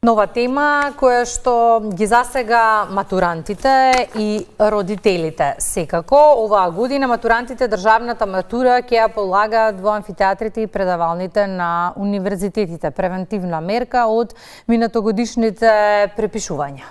Нова тема која што ги засега матурантите и родителите. Секако, оваа година матурантите државната матура ќе ја полагаат во амфитеатрите и предавалните на универзитетите. Превентивна мерка од минатогодишните препишувања.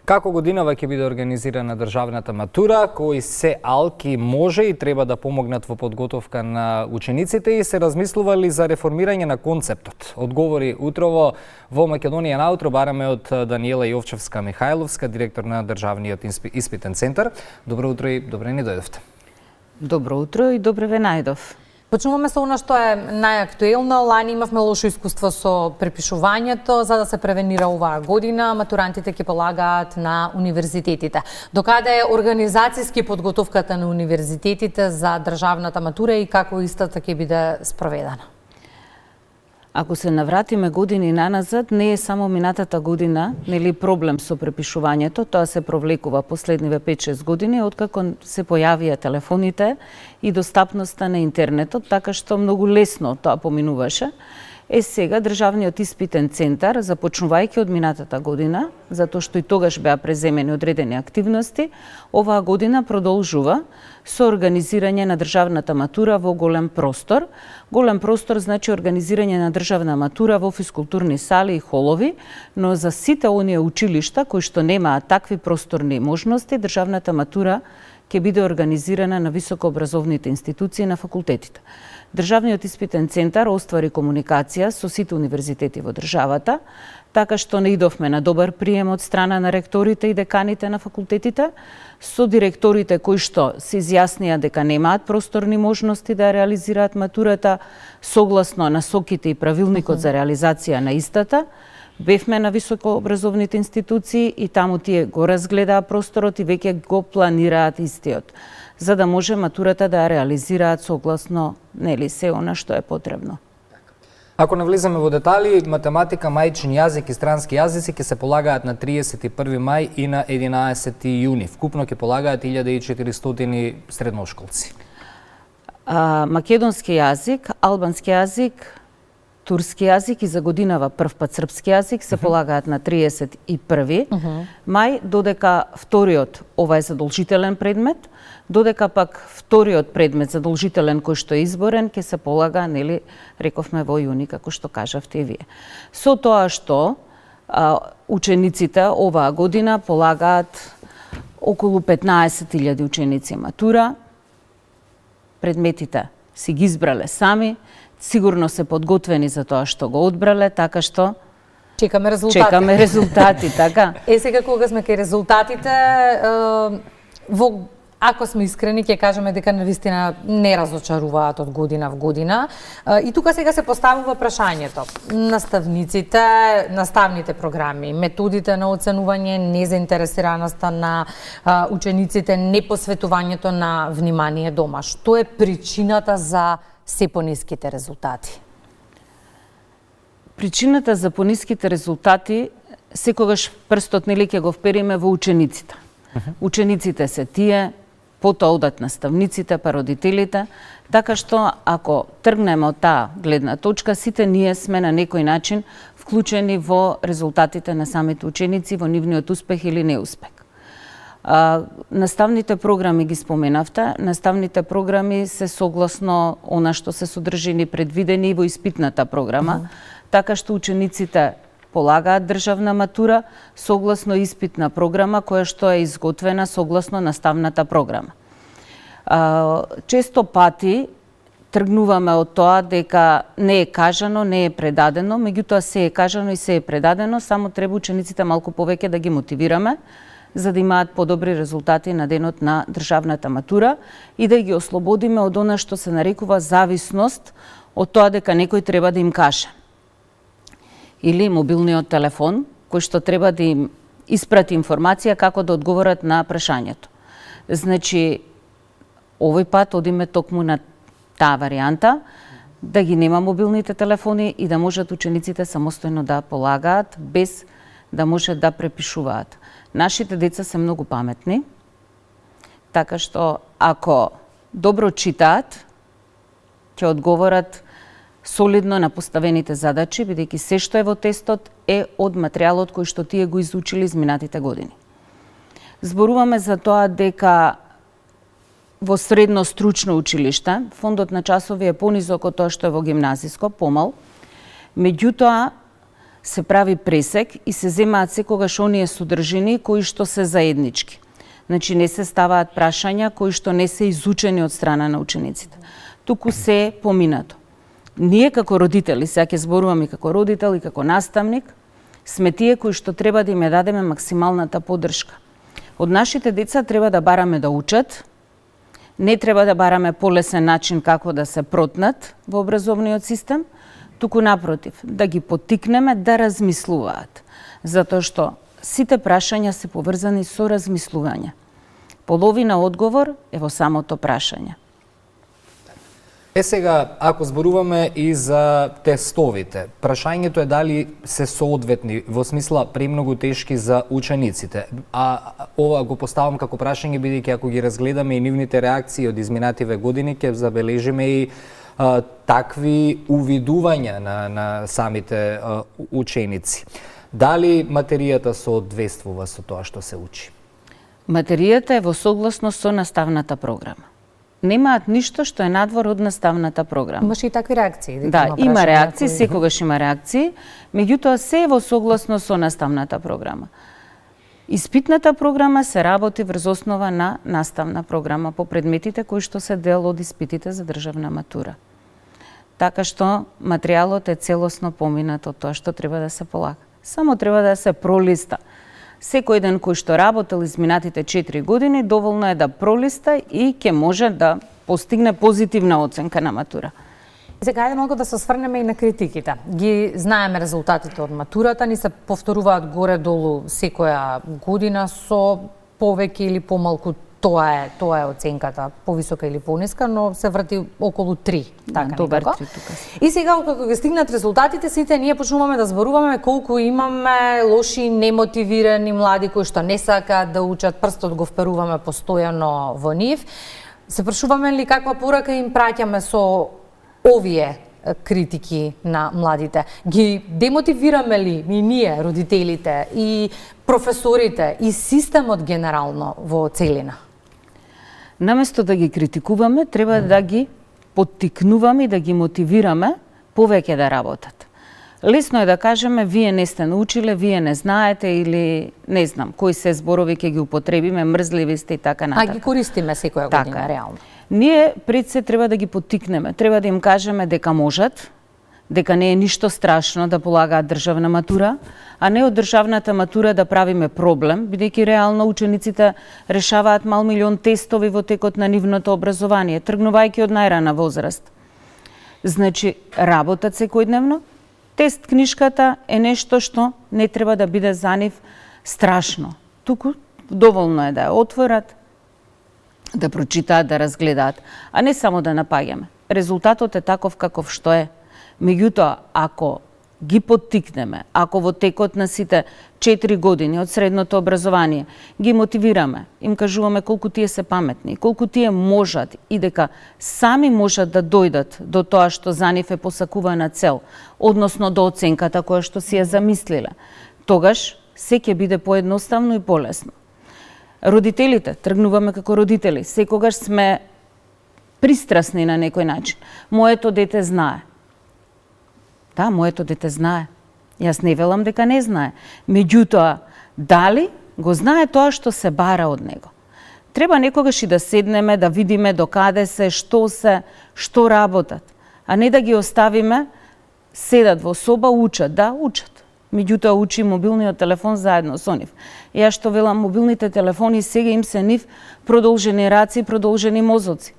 Како годинава ќе биде организирана државната матура, кои се алки може и треба да помогнат во подготовка на учениците и се размислували за реформирање на концептот? Одговори утрово во Македонија наутро бараме од Даниела Јовчевска-Михајловска, директор на Државниот испитен центар. Добро утро и добре ни дојдовте. Добро утро и добре ве најдов. Почнуваме со она што е најактуелно. Лани имавме лошо искуство со препишувањето, за да се превенира оваа година. Матурантите ќе полагаат на универзитетите. Докаде е организацијски подготовката на универзитетите за државната матура и како истата ќе биде спроведена? Ако се навратиме години наназад, не е само минатата година, нели проблем со препишувањето, тоа се провлекува последниве 5-6 години, откако се појавија телефоните и достапноста на интернетот, така што многу лесно тоа поминуваше. Сега Државниот испитен центар, започнувајќи од минатата година, затоа што и тогаш беа преземени одредени активности, оваа година продолжува со организирање на државната матура во голем простор. Голем простор значи организирање на државна матура во физкултурни сали и холови, но за сите оние училишта кои што немаат такви просторни можности, државната матура ќе биде организирана на високообразовните институции на факултетите. Државниот испитен центар оствари комуникација со сите универзитети во државата, така што наидовме на добар прием од страна на ректорите и деканите на факултетите, со директорите кои што се изјаснија дека немаат просторни можности да реализираат матурата согласно насоките и правилникот за реализација на истата. Бевме на високообразовните институции и таму тие го разгледаа просторот и веќе го планираат истиот, за да може матурата да ја реализираат согласно се она што е потребно. Ако не влизаме во детали, математика, мајчин јазик и странски јазици ќе се полагаат на 31 мај и на 11 јуни. Вкупно ќе полагаат 1400 средношколци. Македонски јазик, албански јазик, турски јазик и за годинава првпат српски јазик се полагаат на 31 мај, додека вториот, ова е задолжителен предмет, додека пак вториот предмет задолжителен кој што е изборен ќе се полага, рековме во јуни, како што кажавте и вие. Со тоа што учениците оваа година полагаат околу 15.000 ученици матура, предметите си ги избрале сами, сигурно се подготвени за тоа што го одбрале, така што чекаме резултати, така. Сега кога сме кај резултатите, ако сме искрени, ќе кажеме дека навистина не разочаруваат од година в година. И тука сега се поставува прашањето. Наставниците, наставните програми, методите на оценување, незаинтересираноста на учениците, непосветувањето на внимание дома. Што е причината за се пониските резултати? Причината за пониските резултати секогаш прстот ќе го впериме во учениците. Учениците се тие, потоа одат наставниците, па родителите, така што ако тргнеме од таа гледна точка, сите ние сме на некој начин вклучени во резултатите на самите ученици, во нивниот успех или неуспех. Наставните програми ги споменавте. Наставните програми се согласно она што се содржини предвидени во испитната програма, така што учениците полагаат државна матура согласно испитна програма која што е изготвена согласно наставната програма. Често пати тргнуваме од тоа дека не е кажано, не е предадено, меѓутоа се е кажано и се е предадено, само треба учениците малку повеќе да ги мотивираме, за да имаат подобри резултати на денот на државната матура и да ги ослободиме од она што се нарекува зависност од тоа дека некој треба да им каже. Или мобилниот телефон, кој што треба да им испрати информација како да одговорат на прашањето. Значи, овој пат одиме токму на таа варијанта, да ги нема мобилните телефони и да можат учениците самостојно да полагаат, без да можат да препишуваат. Нашите деца се многу паметни, така што ако добро читаат, ќе одговорат солидно на поставените задачи, бидејќи се што е во тестот е од материјалот кој што тие го изучили изминатите години. Зборуваме за тоа дека во средно стручно училиште фондот на часови е понизок од тоа што е во гимназиско, помал. Меѓутоа се прави пресек и се земаат секогаш оние содржини кои што се заеднички. Значи не се ставаат прашања кои што не се изучени од страна на учениците. Туку се поминато. Ние како родители, сега ќе зборувам и како родител и како наставник, сме тие кои што треба да им дадеме максималната поддршка. Од нашите деца треба да бараме да учат, не треба да бараме полесен начин како да се протнат во образовниот систем, туку напротив, да ги поттикнеме да размислуваат. Затоа што сите прашања се поврзани со размислување. Половина одговор е во самото прашање. Сега, ако зборуваме и за тестовите, прашањето е дали се соодветни, во смисла премногу тешки за учениците. А ова го поставам како прашање, бидејќи ако ги разгледаме и нивните реакции од изминативе години, ќе забележиме и такви увидувања на самите ученици. Дали материјата соодветствува со тоа што се учи? Материјата е во согласност со наставната програма. Немаат ништо што е надвор од наставната програма. Имаше и такви реакции? Да, има реакции, секогаш има реакции, меѓутоа се е во согласност со наставната програма. Испитната програма се работи врз основа на наставна програма по предметите кои што се дел од испитите за државна матура. Така што материјалот е целосно поминат од тоа што треба да се полага. Само треба да се пролиста. Секој ден кој што работел изминатите 4 години, доволно е да пролиста и ќе може да постигне позитивна оценка на матура. Сега ајде малку да се осврнеме и на критиките. Ги знаеме резултатите од матурата, ни се повторуваат горе-долу секоја година со повеќе или помалку. Тоа е оценката, повисока или пониска, но се врти околу 3, така добар некако. 3 тука. И сега кога ги стигнат резултатите, сите ние почнуваме да зборуваме колку имаме лоши, немотивирани млади кои што не сакаат да учат, прстот го вперуваме постојано во нив. Се прашуваме ли каква порака им праќаме со овие критики на младите? Ги демотивираме ли и ние, родителите, и професорите, и системот генерално во целина? Наместо да ги критикуваме, треба да ги поттикнуваме и да ги мотивираме повеќе да работат. Лесно е да кажеме, вие не сте научиле, вие не знаете или не знам, кои се зборови ќе ги употребиме, мрзливи сте и така натака. А ги користиме секоја година, Така. реално. Ние пред се треба да ги поттикнеме, треба да им кажеме дека можат, дека не е ништо страшно да полагаат државна матура, а не од државната матура да правиме проблем, бидејќи реално учениците решаваат мал милион тестови во текот на нивното образование, тргнувајќи од најрана возраст. Значи, работат секојдневно, тест книшката е нешто што не треба да биде за нив страшно. Туку доволно е да ја отворат, да прочитаат, да разгледаат, а не само да напаѓаме. Резултатот е таков каков што е. Меѓутоа, ако ги поттикнеме, ако во текот на сите 4 години од средното образование ги мотивираме, им кажуваме колку тие се паметни, колку тие можат и дека сами можат да дојдат до тоа што за нив е посакувана цел, односно до оценката која што си ја замислиле, тогаш се ќе биде поедноставно и полесно. Родителите, тргнуваме како родители, секогаш сме пристрасни на некој начин. Моето дете знае. Да, моето дете знае. Јас не велам дека не знае. Меѓутоа, дали го знае тоа што се бара од него? Треба некогаш и да седнеме, да видиме докаде се, што работат, а не да ги оставиме, седат во соба, учат. Да, учат. Меѓутоа учи мобилниот телефон заедно со нив. Јас што велам, мобилните телефони сега им се нив продолжени раци, продолжени мозоци.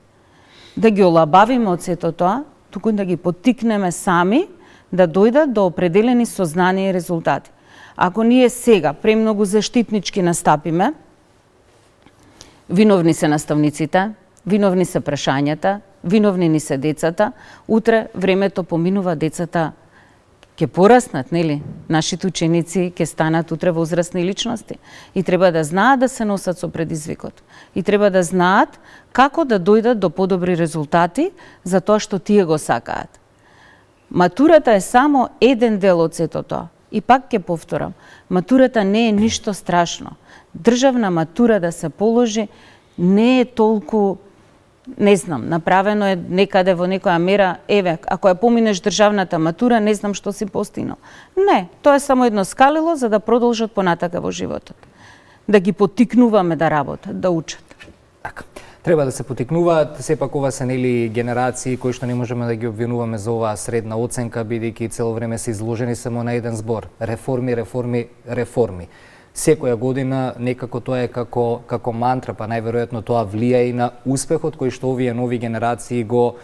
Да ги олабавиме од сето тоа, туку да ги поттикнеме сами да дојдат до определени сознанија и резултати. Ако ние сега премногу заштитнички настапиме, виновни се наставниците, виновни се прашањата, виновни ни се децата, утре времето поминува, децата ќе пораснат, нели? Нашите ученици ќе станат утре возрастни личности и треба да знаат да се носат со предизвикот. И треба да знаат како да дојдат до подобри резултати за тоа што тие го сакаат. Матурата е само еден дел од сето тоа. И пак ќе повторам, матурата не е ништо страшно. Државна матура да се положи не е толку, не знам, направено е некаде во некоја мера, еве, ако ја поминеш државната матура, не знам што си постигнал. Не, тоа е само едно скалело за да продолжат понатака во животот. Да ги поттикнуваме да работат, да учат. Така. Треба да се потикнуваат, сепак ова се нели генерации кои што не можеме да ги обвинуваме за оваа средна оценка, бидејќи цело време се изложени само на еден збор. Реформи, реформи, реформи. Секоја година некако тоа е како мантра, па најверојатно тоа влија и на успехот кој што овие нови генерации го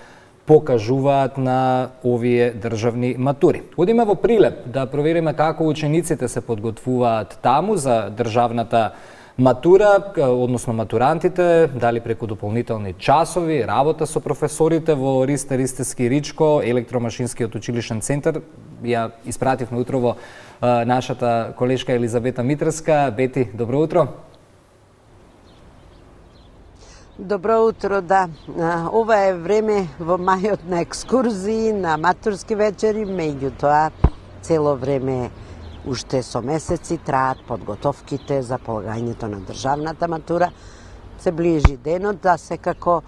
покажуваат на овие државни матури. Одиме во Прилеп да провериме како учениците се подготвуваат таму за државната матура, односно матурантите, дали преку дополнителни часови, работа со професорите во Ристе Ричко, електромашинскиот училишен центар. Ја испративме утрово нашата колешка Елизавета Митрска. Бети, добро утро. Добро утро, да. Ова е време во мајот на екскурзии, на матурски вечери, меѓутоа цело време уште со месеци траат подготовките за полагањето на државната матура. Се ближи денот, да секако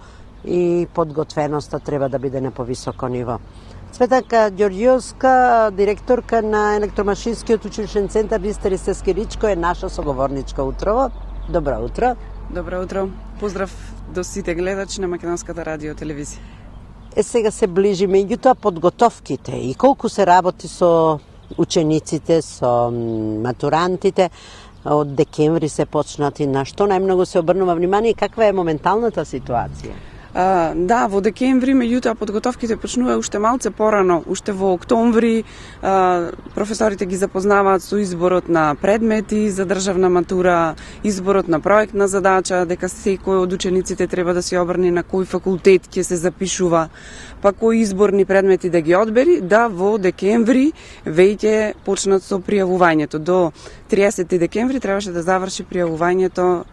и подготвеноста треба да биде на повисоко ниво. Цветанка Ѓорѓиевска, директорка на електромашинскиот училишен центар Ристе Ричко е наша соговорничка утрово. Добро утро. Добро утро. Поздрав до сите гледачи на Македонската радио телевизија. Сега се ближи меѓутоа подготовките и колку се работи со учениците, со матурантите. Од декември се почнати, на што најмногу се обрнува внимание и каква е моменталната ситуација? Да, во декември, меѓутоа подготовките почнува уште малце порано, уште во октомври. Професорите ги запознаваат со изборот на предмети за државна матура, изборот на проектна задача, дека секој од учениците треба да се обрне на кој факултет ќе се запишува, па кои изборни предмети да ги одбери, да во декември веќе почнат со пријавувањето. До 30 декември требаше да заврши пријавувањето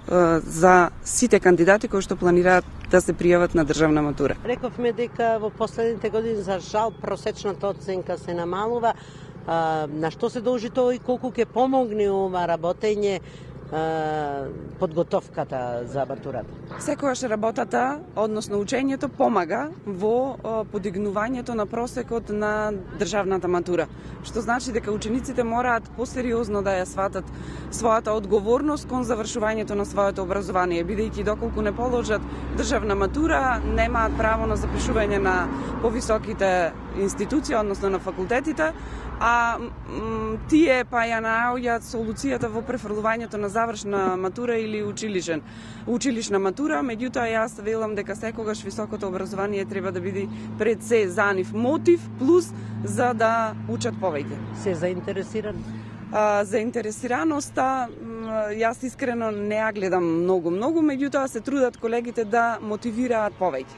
за сите кандидати кои што планираат да се пријават на државна матура. Рековме дека во последните години за жал просечната оценка се намалува. На што се должи тоа и колку ќе помогне ова работење подготовката за матурата? Секогаш работата, односно учењето, помага во подигнувањето на просекот на државната матура. Што значи дека учениците мораат посериозно да ја сватат својата одговорност кон завршувањето на своето образование, бидејќи доколку не положат државна матура, немаат право на запишување на повисоките институции, односно на факултетите, а тие па ја наоѓаат солуцијата во префрлувањето на завршна матура или училишна матура, меѓутоа јас велам дека секогаш високото образование треба да биде пред се за нив мотив плюс за да учат повеќе. Се заинтересиран? Заинтересираноста, јас искрено не ја гледам многу, меѓутоа се трудат колегите да мотивираат повеќе.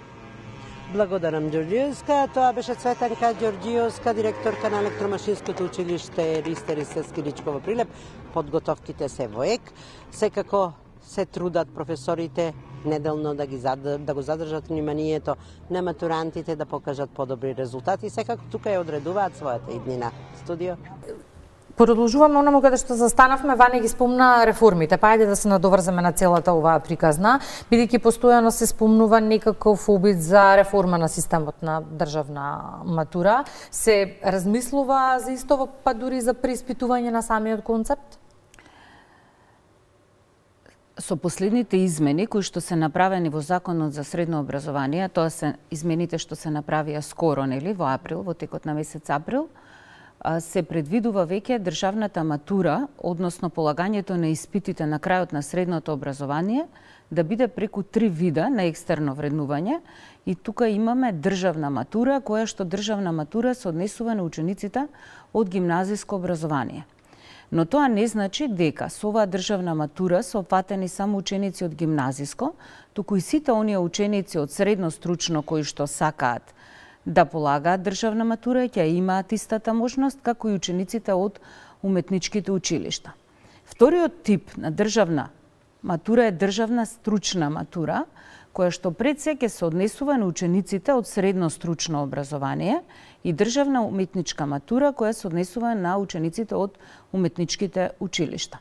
Благодарам, Ѓорѓиевска. Тоа беше Цветанка Ѓорѓиевска, директорка на електромашинското училиште Ристе Ричко во Прилеп. Подготовките се во ек. Секако се трудат професорите неделно да го задржат вниманието на матурантите, да покажат подобри резултати. Секако тука ја одредуваат својата иднина. Студио. Продолжуваме онаму каде што застанавме, Ваня ги спомна реформите, па ајде да се надоврземе на целата оваа приказна, бидејќи постојано се спомнува некаков обид за реформа на системот на државна матура. Се размислува за истово, па дури за преиспитување на самиот концепт? Со последните измени кои што се направени во Законот за средно образование, тоа се измените што се направија скоро, нели, во април, во текот на месец април, се предвидува веќе државната матура, односно полагањето на испитите на крајот на средното образование, да биде преку 3 вида на екстерно вреднување. И тука имаме државна матура, која што државна матура се однесува на учениците од гимназиско образование. Но тоа не значи дека со оваа државна матура се опфатени само ученици од гимназиско, туку и сите оние ученици од средно стручно кои што сакаат да полагаат државна матура, ќе имаат истата можност како и учениците од уметничките училишта. Вториот тип на државна матура е државна стручна матура, која што пред се ќе се однесува на учениците од средно стручно образование и државна уметничка матура која се однесува на учениците од уметничките училишта.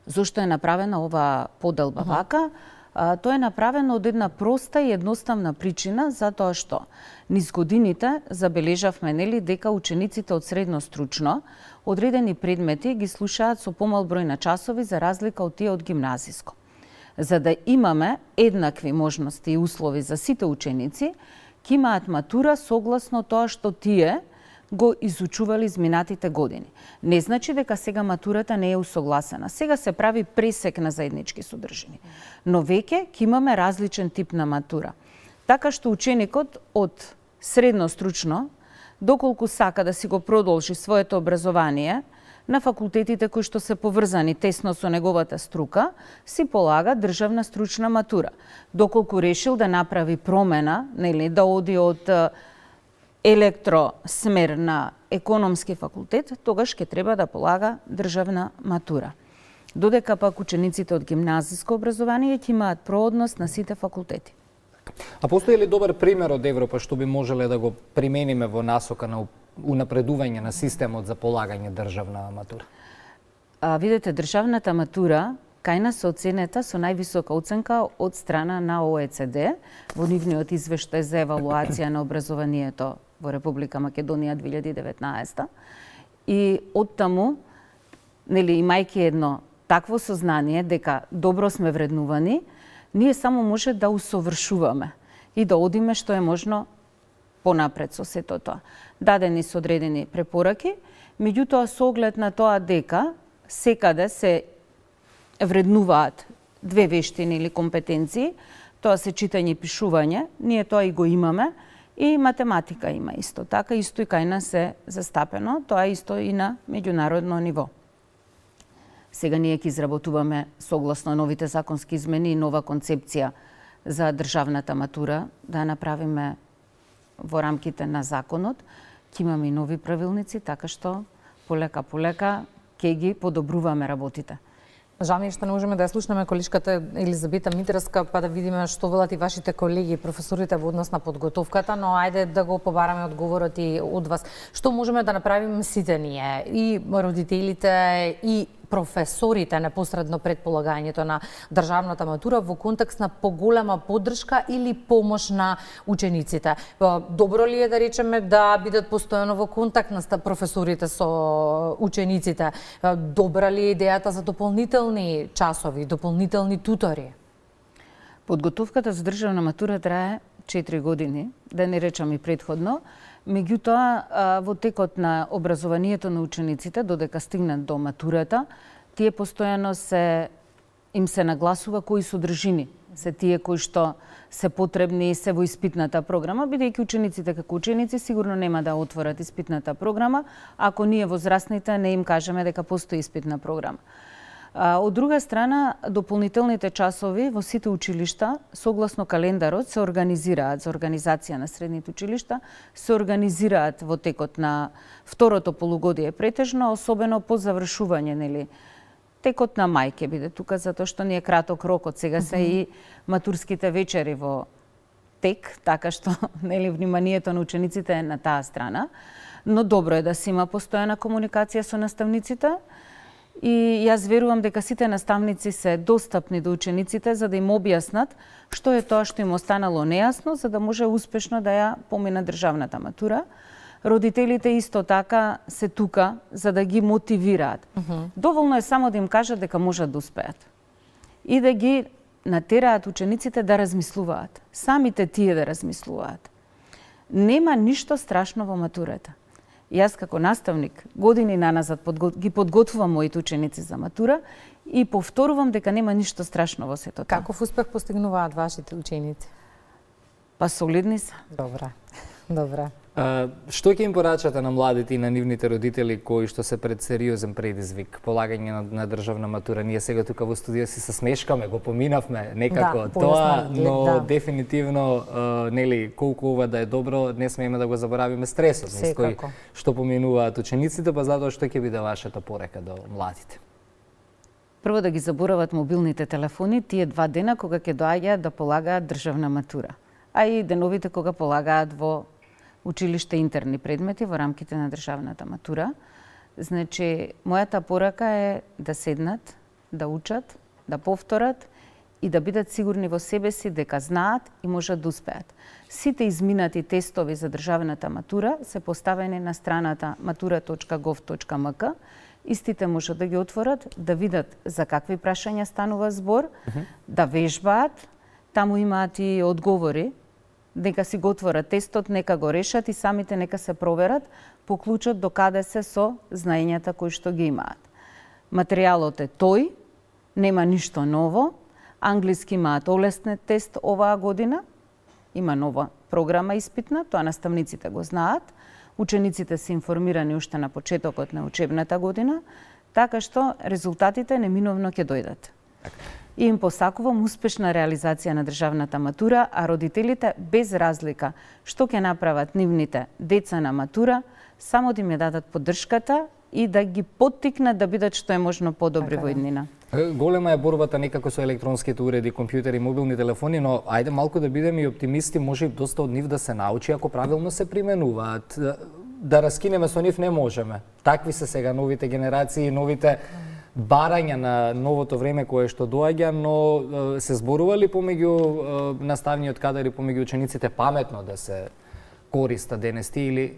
Зошто е направена оваа поделба вака? Тоа е направено од една проста и едноставна причина, затоа што низ годините забележавме дека учениците од средно стручно одредени предмети ги слушаат со помал број на часови за разлика од тие од гимназиско. За да имаме еднакви можности и услови за сите ученици, ќе имаат матура согласно тоа што тие го изучували изминатите години. Не значи дека сега матурата не е усогласена. Сега се прави пресек на заеднички содржини. Но веќе ќе имаме различен тип на матура. Така што ученикот од средно стручно, доколку сака да си го продолжи своето образование на факултетите кои што се поврзани тесно со неговата струка, си полага државна стручна матура. Доколку решил да направи промена, да оди од електросмер на економски факултет, тогаш ќе треба да полага државна матура. Додека пак учениците од гимназиско образование ќе имаат проодност на сите факултети. А постои ли добар пример од Европа што би можеле да го примениме во насока на унапредување на системот за полагање државна матура? Видете, државната матура кај нас се оценета со највисока оценка од страна на ОЕЦД во нивниот извештај за евалуација на образованието во Република Македонија 2019. И оттаму, имајќи едно такво сознание дека добро сме вреднувани, ние само може да усовршуваме и да одиме што е можно понапред со сето тоа. Дадени се одредени препораки, меѓутоа со оглед на тоа дека секаде се вреднуваат две вештини или компетенции, тоа се читање и пишување, ние тоа и го имаме, и математика има исто така, исто и кај нас е застапено, тоа исто и на меѓународно ниво. Сега ние ќе изработуваме согласно новите законски измени и нова концепција за државната матура, да направиме во рамките на законот, ќе имаме и нови правилници, така што полека ќе ги подобруваме работите. Жал ми е што не можеме да ја слушнеме колишката Елизабета Митраска, па да видиме што велат и вашите колеги, професорите во однос на подготовката, но ајде да го побараме одговорот и од вас. Што можеме да направиме сите ние, и родителите, и професорите непосредно пред полагањето на државната матура во контекст на поголема поддршка или помош на учениците? Добро ли е да речеме да бидат постојано во контакт на професорите со учениците? Добра ли е идејата за дополнителни часови, дополнителни тутори? Подготовката за државна матура трае 4 години, да не речам и предходно. Меѓутоа, во текот на образованието на учениците, додека стигнат до матурата, тие постојано им се нагласува кои содржини се тие кои што се потребни и се во испитната програма, бидејќи учениците како ученици сигурно нема да отворат испитната програма, ако ние возрастните не им кажеме дека постои испитна програма. Од друга страна, дополнителните часови во сите училишта, согласно календарот, се организираат за организација на средните училишта, се организираат во текот на второто полугодие претежно, особено по завршување, текот на мај ќе биде тука, затоа што ни е краток рокот. Сега се и матурските вечери во тек, така што вниманието на учениците е на таа страна. Но добро е да се има постојана комуникација со наставниците, и јас верувам дека сите наставници се достапни до учениците за да им објаснат што е тоа што им останало нејасно, за да може успешно да ја помина државната матура. Родителите исто така се тука за да ги мотивираат. Доволно е само да им кажат дека можат да успеат и да ги натераат учениците да размислуваат. Самите тие да размислуваат. Нема ништо страшно во матурата. Јас како наставник години наназад ги подготвувам моите ученици за матура и повторувам дека нема ништо страшно во сето тоа. Каков успех постигнуваат вашите ученици? Па солидни се. Добра. Што ќе им порачате на младите и на нивните родители кои што се пред сериозен предизвик, полагање на државна матура? Ние сега тука во студио си се смешкаме, го поминавме некако тоа, но дефинитивно колку ова да е добро, не смееме да го заборавиме стресот низ кој што поминуваат учениците, па затоа што ќе биде вашата порека до младите? Прво да ги заборават мобилните телефони тие 2 дена кога ќе доаѓаат да полагаат државна матура, а и деновите кога полагаат во училиште интерни предмети во рамките на државната матура. Значи, мојата порака е да седнат, да учат, да повторат и да бидат сигурни во себе си дека знаат и можат да успеат. Сите изминати тестови за државната матура се поставени на страната matura.gov.mk. Истите можат да ги отворат, да видат за какви прашања станува збор, да вежбаат, таму имаат и одговори, нека си го отворат тестот, нека го решат и самите нека се проверат по клучот до каде се со знаењата кои што ги имаат. Материјалот е тој, нема ништо ново, англиски имаат олеснет тест оваа година, има нова програма испитна, тоа наставниците го знаат, учениците се информирани уште на почетокот на учебната година, така што резултатите неминовно ќе дојдат. И им посакувам успешна реализација на државната матура, а родителите без разлика што ќе направат нивните деца на матура, само да им ја дадат поддршката и да ги поттикнат да бидат што е можно подобри во иднина. Голема е борбата некако со електронските уреди, компјутери, мобилни телефони, но ајде малку да бидеме и оптимисти, може и доста од нив да се научи ако правилно се применуваат. Да раскинеме со нив не можеме. Такви се сега новите генерации, новите барања на новото време кое што доаѓа, но се зборували помеѓу наставниот кадар и помеѓу учениците паметно да се користат денес или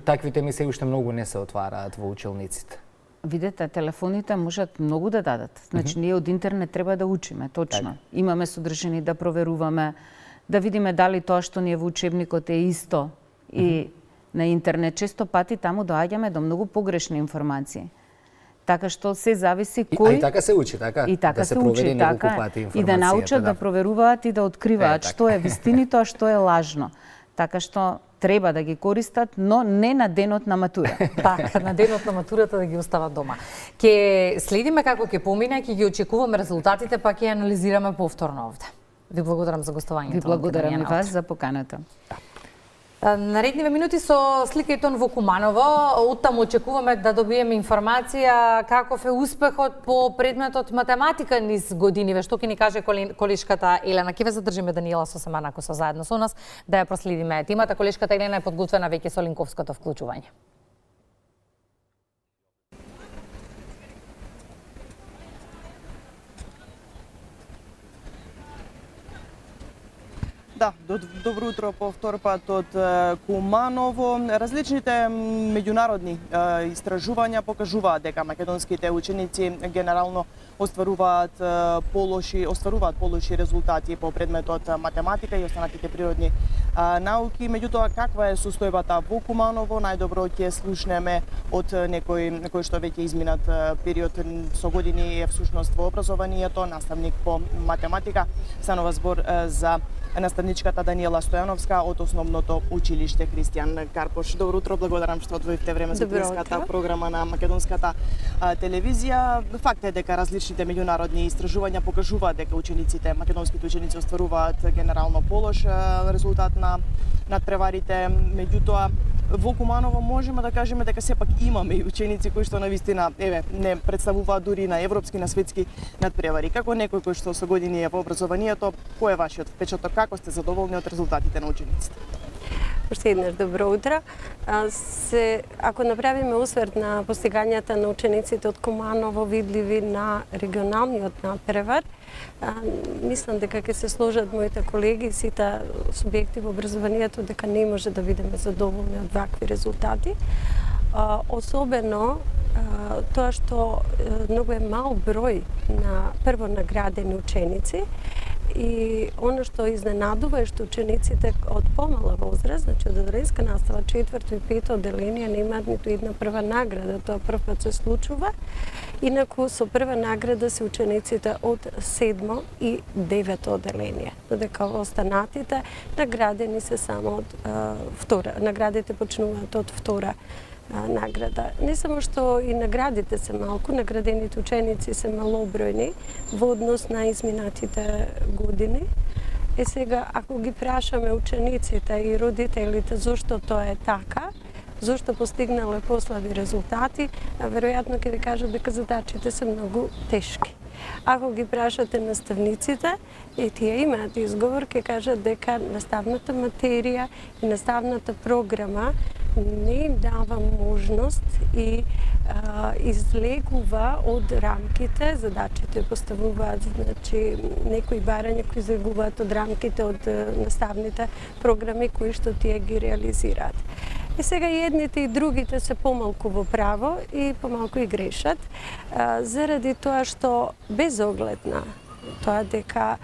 такви теми се уште многу не се отвараат во училниците? Видете, телефоните можат многу да дадат. Значи, ние од интернет треба да учиме, точно. Имаме содржини да проверуваме, да видиме дали тоа што ни е во учебникот е исто и на интернет. Често пати таму доаѓаме до многу погрешни информации. Така што се зависи кој... И така се учи, така? И така да се провери неколку пати информацијата. И да научат да проверуваат и да откриваат што е вистинито, а што е лажно. Така што треба да ги користат, но не на денот на матура. Така, на денот на матурата да ги остават дома. Ке следиме како ќе помине, ќе ги очекуваме резултатите, па ќе анализираме повторно овде. Ви благодарам за гостувањето. Ви благодарам и вас за поканата. Наредниве минути со сликајтон во Куманово. Оттаму очекуваме да добиеме информација каков е успехот по предметот математика низ годиниве. Што ќе ни каже колешката Елена. Ќе ве задржиме Даниела Сосеманакоса заедно со нас да ја проследиме темата. Колешката Елена е подготвена веќе со линковското вклучување. Да, добро утро по втор пат од Куманово. Различните меѓународни истражувања покажуваат дека македонските ученици генерално остваруваат полоши резултати по предметот математика и останатите природни науки. Меѓутоа, каква е состојбата во Куманово, најдобро ќе слушнеме од некој кој што веќе изминат период со години е всушност во образованието, наставник по математика. Станува збор за наставничката Даниела Стојановска од основното училиште Христијан Карпош. Добро утро, благодарам што одвоивте време за денеската програма на македонската телевизија. Факт е дека различните меѓународни истражувања покажуваат дека македонските ученици остваруваат генерално полош резултат на надпреварите. Меѓутоа, во Куманово можеме да кажеме дека сепак имаме и ученици кои што навистина не представуваат дури на европски, на светски надпревари. Како некој кој што со години е во образованието, кој е вашиот впечаток? Како сте задоволни од резултатите на учениците? Уште еднаш добро утро. Ако направиме осврт на постигањата на учениците од Куманово видливи на регионалниот надпревар, мислам дека ќе се сложат моите колеги и сите субјекти во образованието дека не може да бидеме задоволни од вакви резултати. Особено тоа што многу е мал број на прво наградени ученици. И оно што изненадува е што учениците од помала возраст, значи од одреденска настава, 4-то и 5-то одделение, немаат ниту една прва награда. Тоа прв пат се случува. Инаку со прва награда се учениците од 7-то и 9-то одделение. Додека останатите наградени се само од втора. Наградите почнуваат од втора награда. Не само што и наградите се малку, наградените ученици се малобројни во однос на изминатите години. Сега, ако ги прашаме учениците и родителите зошто тоа е така, зошто постигнале послаби резултати, веројатно ќе ви кажат дека задачите се многу тешки. Ако ги прашате наставниците, и тие имаат изговор, ќе кажат дека наставната материја и наставната програма не им дава можност и излегува од рамките, задачите поставуваат, значи некои барања кои излегуваат од рамките од наставните програми кои што тие ги реализираат. И сега и едните и другите се помалку во право и помалку и грешат, заради тоа што без оглед на тоа дека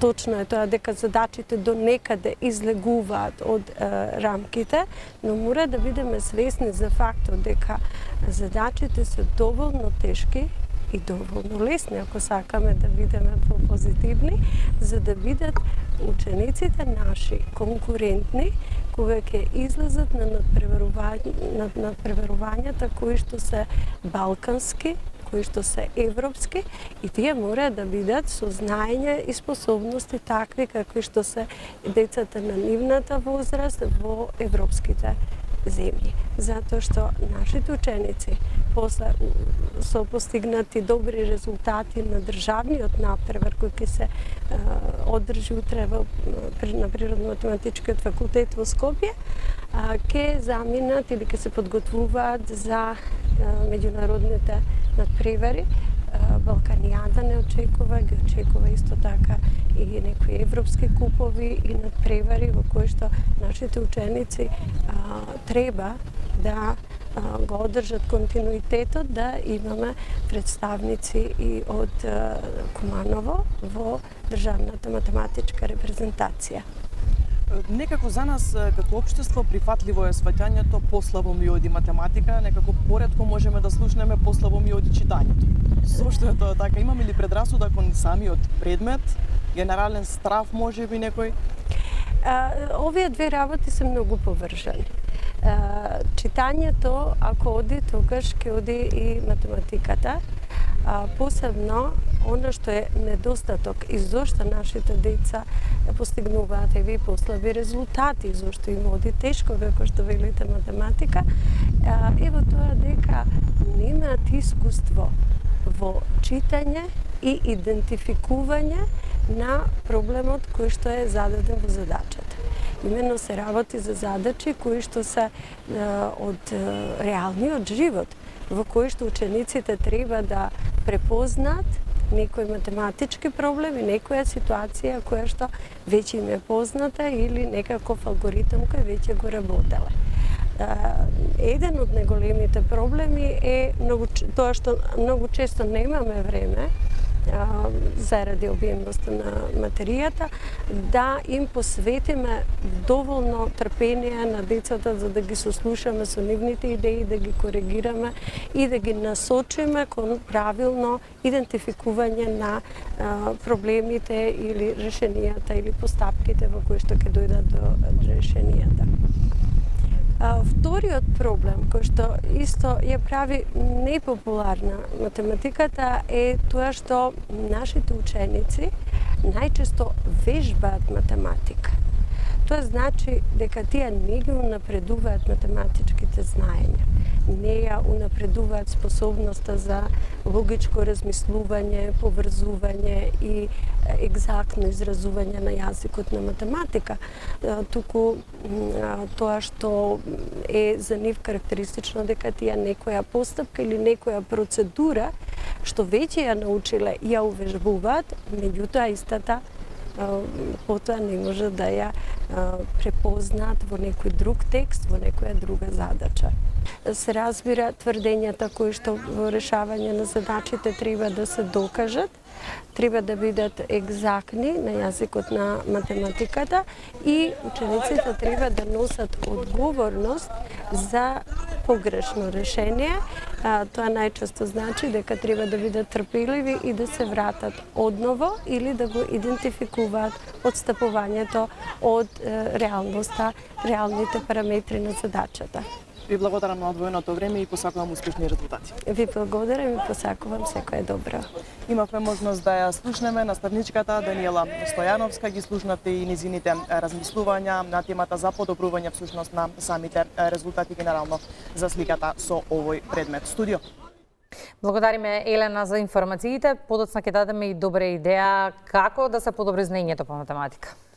точно е тоа дека задачите до некаде излегуваат од рамките, но мора да бидеме свесни за фактот дека задачите се доволно тешки и доволно лесни, ако сакаме да бидеме позитивни, за да бидат учениците наши конкурентни, кога ќе излезат на надпреварувањата кои што се балкански, кои што се европски, и тие мора да бидат со знаење и способности такви какви што се децата на нивната возраст во европските земји. Затоа што нашите ученици после со постигнати добри резултати на државниот натпревар кој ќе се одржи утре на Природно-математичкиот факултет во Скопје, ќе заминат или ќе се подготвуваат за меѓународните надпревари. Балканијада не очекува, ги очекува исто така и некои европски купови и надпревари во кои што нашите ученици треба да го одржат континуитетот, да имаме представници и од Куманово во државната математичка репрезентација. Некако за нас како општество прифатливо е сваќањето послабо ми оди математика, некако поретко можеме да слушнеме послабо ми оди читањето. Зошто е тоа така? Имаме ли предрасуда кон самиот предмет? Генерален страв можеби некој? Овие две работи се многу поврзани. Читањето, ако оди, тогаш ќе оди и математиката. Посебно, она што е недостаток и зошто нашите деца постигнуваат еви послаби резултати, зошто им оди тешко, како што велите математика, е во тоа дека немаат искуство во читање и идентификување на проблемот кој што е зададен во задачата. Имено се работи за задачи кои што се од реалниот живот, во кои што учениците треба да препознаат некој математички проблем и некоја ситуација која што веќе им е позната или некаков алгоритам кој веќе го работеле. Еден од најголемите проблеми е тоа што многу често немаме време заради обемноста на материјата, да им посветиме доволно трпение на децата за да ги сослушаме со нивните идеи, да ги коригираме и да ги насочиме кон правилно идентификување на проблемите или решенијата или постапките во кои што ќе дојдат до решенијата. Вториот проблем, кој што исто ја прави непопуларна математиката, е тоа што нашите ученици најчесто вежбаат математика. Тоа значи дека тие не ги унапредуваат математичките знаења, не ја унапредуваат способноста за логичко размислување, поврзување и екзактно изразување на јазикот на математика, туку тоа што е за нив карактеристично дека тие некоја постапка или некоја процедура што веќе ја научиле ја увежбуваат, меѓутоа истата потоа не може да ја препознаат во некој друг текст, во некоја друга задача. Се разбира тврдењата кои што во решавање на задачите треба да се докажат, треба да бидат екзактни на јазикот на математиката и учениците треба да носат одговорност за погрешно решение. Тоа најчесто значи дека треба да бидат трпеливи и да се вратат одново или да го идентификуваат одстапувањето од реалноста, реалните параметри на задачата. Ви благодарам на одвоеното време и посакувам успешни резултати. Ви благодарам и посакувам секое добро. Имавме можност да ја слушнеме наставничката Даниела Стојановска, ги слушнавте и низините размислувања на темата за подобрување всушност на самите резултати генерално за сликата со овој предмет. Студио. Благодариме Елена за информациите. Подоцна ќе дадеме и добра идеја како да се подобри знаењето по математика.